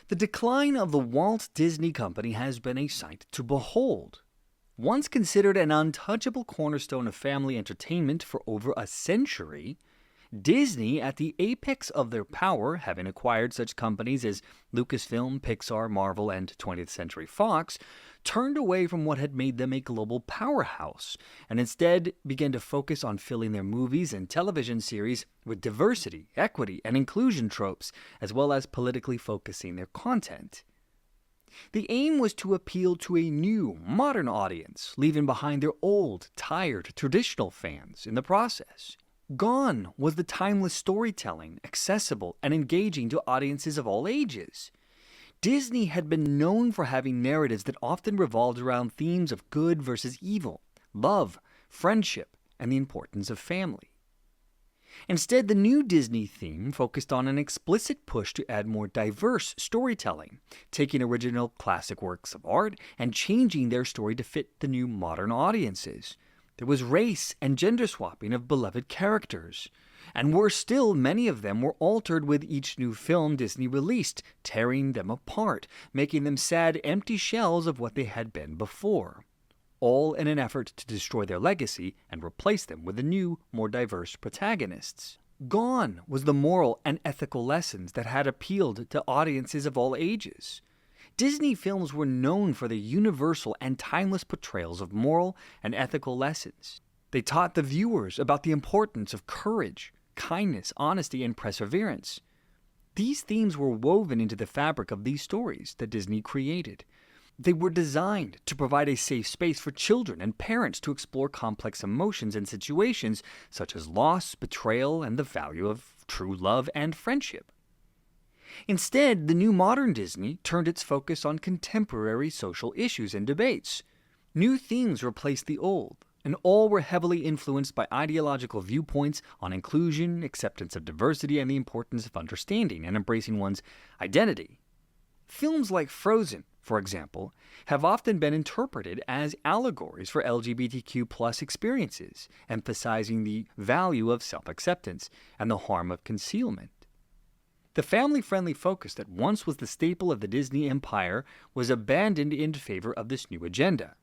The decline of the Walt Disney Company has been a sight to behold. Once considered an untouchable cornerstone of family entertainment for over a century, Disney, at the apex of their power, having acquired such companies as Lucasfilm, Pixar, Marvel, and 20th Century Fox, turned away from what had made them a global powerhouse, and instead began to focus on filling their movies and television series with diversity, equity, and inclusion tropes, as well as politically focusing their content. The aim was to appeal to a new, modern audience, leaving behind their old, tired, traditional fans in the process. Gone was the timeless storytelling, accessible and engaging to audiences of all ages. Disney had been known for having narratives that often revolved around themes of good versus evil, love, friendship, and the importance of family. Instead, the new Disney theme focused on an explicit push to add more diverse storytelling, taking original classic works of art and changing their story to fit the new modern audiences. There was race and gender swapping of beloved characters. And worse still, many of them were altered with each new film Disney released, tearing them apart, making them sad, empty shells of what they had been before. All in an effort to destroy their legacy and replace them with the new, more diverse protagonists. Gone was the moral and ethical lessons that had appealed to audiences of all ages. Disney films were known for their universal and timeless portrayals of moral and ethical lessons. They taught the viewers about the importance of courage, kindness, honesty, and perseverance. These themes were woven into the fabric of these stories that Disney created. They were designed to provide a safe space for children and parents to explore complex emotions and situations such as loss, betrayal, and the value of true love and friendship. Instead, the new modern Disney turned its focus on contemporary social issues and debates. New themes replaced the old, and all were heavily influenced by ideological viewpoints on inclusion, acceptance of diversity, and the importance of understanding and embracing one's identity. Films like Frozen, for example, have often been interpreted as allegories for LGBTQ+ experiences, emphasizing the value of self-acceptance and the harm of concealment. The family-friendly focus that once was the staple of the Disney empire was abandoned in favor of this new agenda.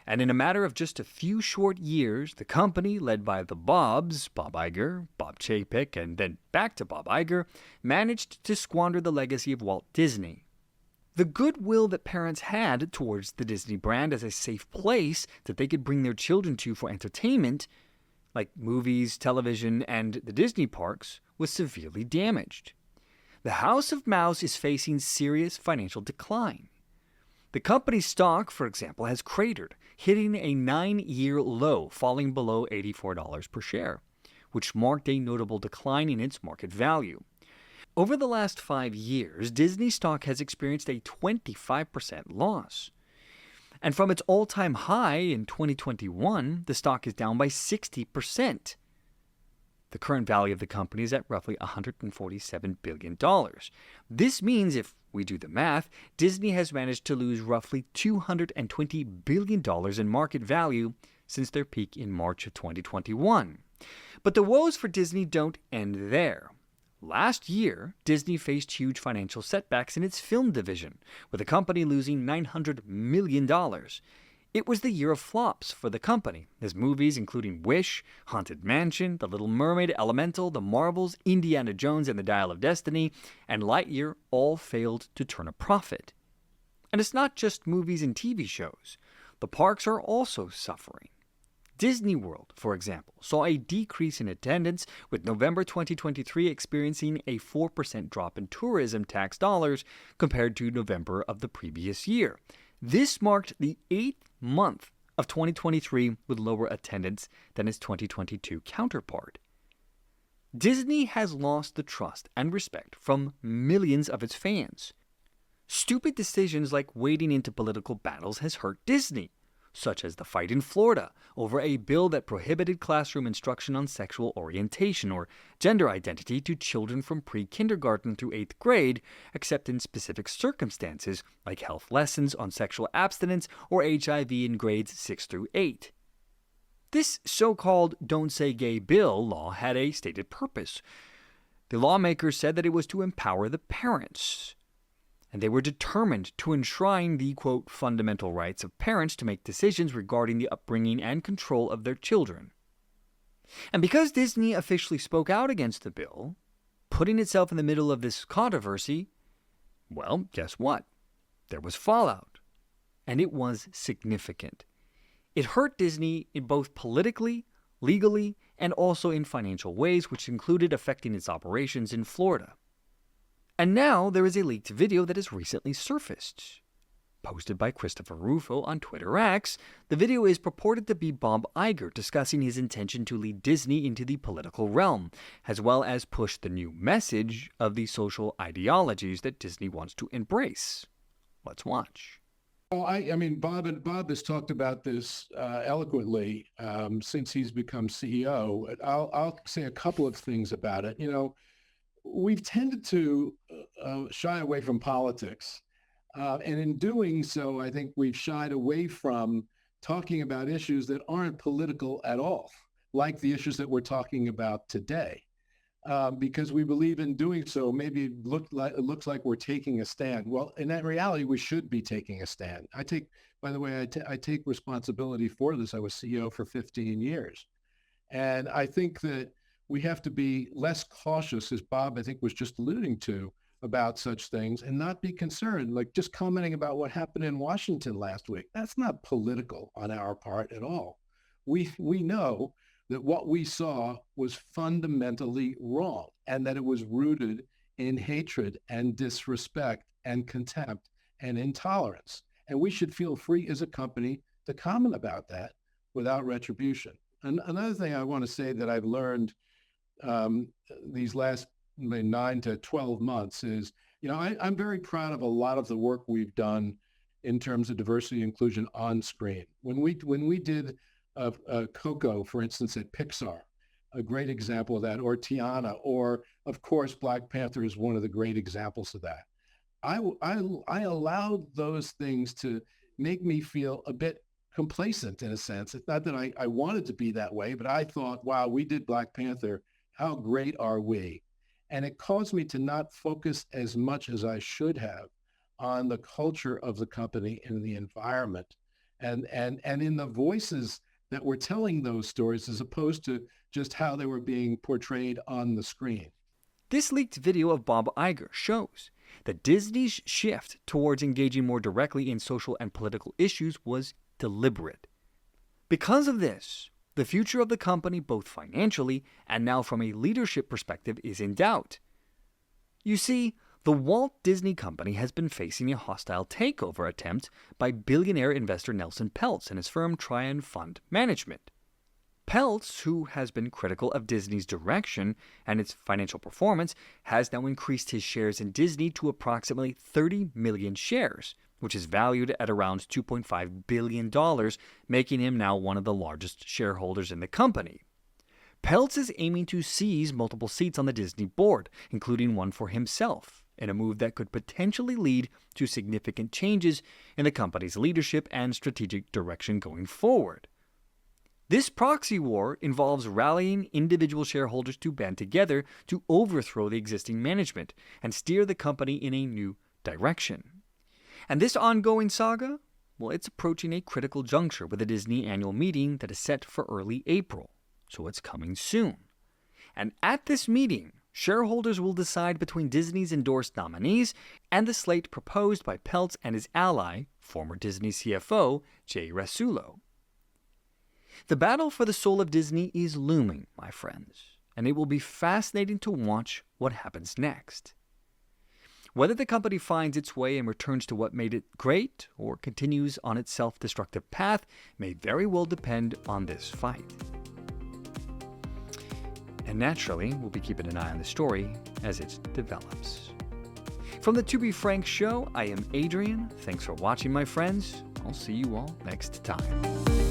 And in a matter of just a few short years, the company, led by the Bobs, Bob Iger, Bob Chapek, and then back to Bob Iger, managed to squander the legacy of Walt Disney. The goodwill that parents had towards the Disney brand as a safe place that they could bring their children to for entertainment, like movies, television, and the Disney parks, was severely damaged. The House of Mouse is facing serious financial decline. The company's stock, for example, has cratered, hitting a 9-year low, falling below $84 per share, which marked a notable decline in its market value. Over the last 5 years, Disney stock has experienced a 25% loss. And from its all-time high in 2021, the stock is down by 60%. The current value of the company is at roughly $147 billion. This means, if we do the math, Disney has managed to lose roughly $220 billion in market value since their peak in March of 2021. But the woes for Disney don't end there. Last year, Disney faced huge financial setbacks in its film division, with the company losing $900 million. It was the year of flops for the company, as movies including Wish, Haunted Mansion, The Little Mermaid, Elemental, The Marvels, Indiana Jones and the Dial of Destiny, and Lightyear all failed to turn a profit. And it's not just movies and TV shows. The parks are also suffering. Disney World, for example, saw a decrease in attendance, with November 2023 experiencing a 4% drop in tourism tax dollars compared to November of the previous year. This marked the 8th month of 2023 with lower attendance than its 2022 counterpart. Disney has lost the trust and respect from millions of its fans. Stupid decisions like wading into political battles has hurt Disney, such as the fight in Florida over a bill that prohibited classroom instruction on sexual orientation or gender identity to children from pre-kindergarten through 8th grade, except in specific circumstances like health lessons on sexual abstinence or HIV in grades 6 through 8. This so-called Don't Say Gay bill law had a stated purpose. The lawmakers said that it was to empower the parents. and they were determined to enshrine the, quote, fundamental rights of parents to make decisions regarding the upbringing and control of their children. And because Disney officially spoke out against the bill, putting itself in the middle of this controversy, well, guess what? There was fallout. And it was significant. It hurt Disney in both politically, legally, and also in financial ways, which included affecting its operations in Florida. And now there is a leaked video that has recently surfaced. Posted by Christopher Rufo on Twitter X, the video is purported to be Bob Iger discussing his intention to lead Disney into the political realm, as well as push the new message of the social ideologies that Disney wants to embrace. Let's watch. Well, I mean, Bob has talked about this eloquently since he's become CEO. I'll say a couple of things about it. You know, we've tended to shy away from politics. And in doing so, I think we've shied away from talking about issues that aren't political at all, like the issues that we're talking about today. Because we believe in doing so, maybe it looks like we're taking a stand. Well, in that reality, we should be taking a stand. By the way, I take responsibility for this. I was CEO for 15 years. And I think that we have to be less cautious, as Bob, I think, was just alluding to, about such things and not be concerned, like just commenting about what happened in Washington last week. That's not political on our part at all. We know that what we saw was fundamentally wrong and that it was rooted in hatred and disrespect and contempt and intolerance. And we should feel free as a company to comment about that without retribution. And another thing I want to say that I've learned these last 9 to 12 months is, you know, I'm very proud of a lot of the work we've done in terms of diversity and inclusion on screen. When we did Coco, for instance, at Pixar, a great example of that, or Tiana, or of course, Black Panther is one of the great examples of that. I allowed those things to make me feel a bit complacent in a sense. It's not that I wanted to be that way, but I thought, wow, we did Black Panther. How great are we? And it caused me to not focus as much as I should have on the culture of the company and the environment and in the voices that were telling those stories as opposed to just how they were being portrayed on the screen. This leaked video of Bob Iger shows that Disney's shift towards engaging more directly in social and political issues was deliberate. Because of this, the future of the company, both financially and now from a leadership perspective, is in doubt. You see, the Walt Disney Company has been facing a hostile takeover attempt by billionaire investor Nelson Peltz and his firm Trian Fund Management. Peltz, who has been critical of Disney's direction and its financial performance, has now increased his shares in Disney to approximately 30 million shares, which is valued at around $2.5 billion, making him now one of the largest shareholders in the company. Peltz is aiming to seize multiple seats on the Disney board, including one for himself, in a move that could potentially lead to significant changes in the company's leadership and strategic direction going forward. This proxy war involves rallying individual shareholders to band together to overthrow the existing management and steer the company in a new direction. And this ongoing saga, well, it's approaching a critical juncture with the Disney annual meeting that is set for early April, so it's coming soon. And at this meeting, shareholders will decide between Disney's endorsed nominees and the slate proposed by Peltz and his ally, former Disney CFO, Jay Rasulo. The battle for the soul of Disney is looming, my friends, and it will be fascinating to watch what happens next. Whether the company finds its way and returns to what made it great or continues on its self-destructive path may very well depend on this fight. And naturally, we'll be keeping an eye on the story as it develops. From the To Be Frank show, I am Adrian. Thanks for watching, my friends. I'll see you all next time.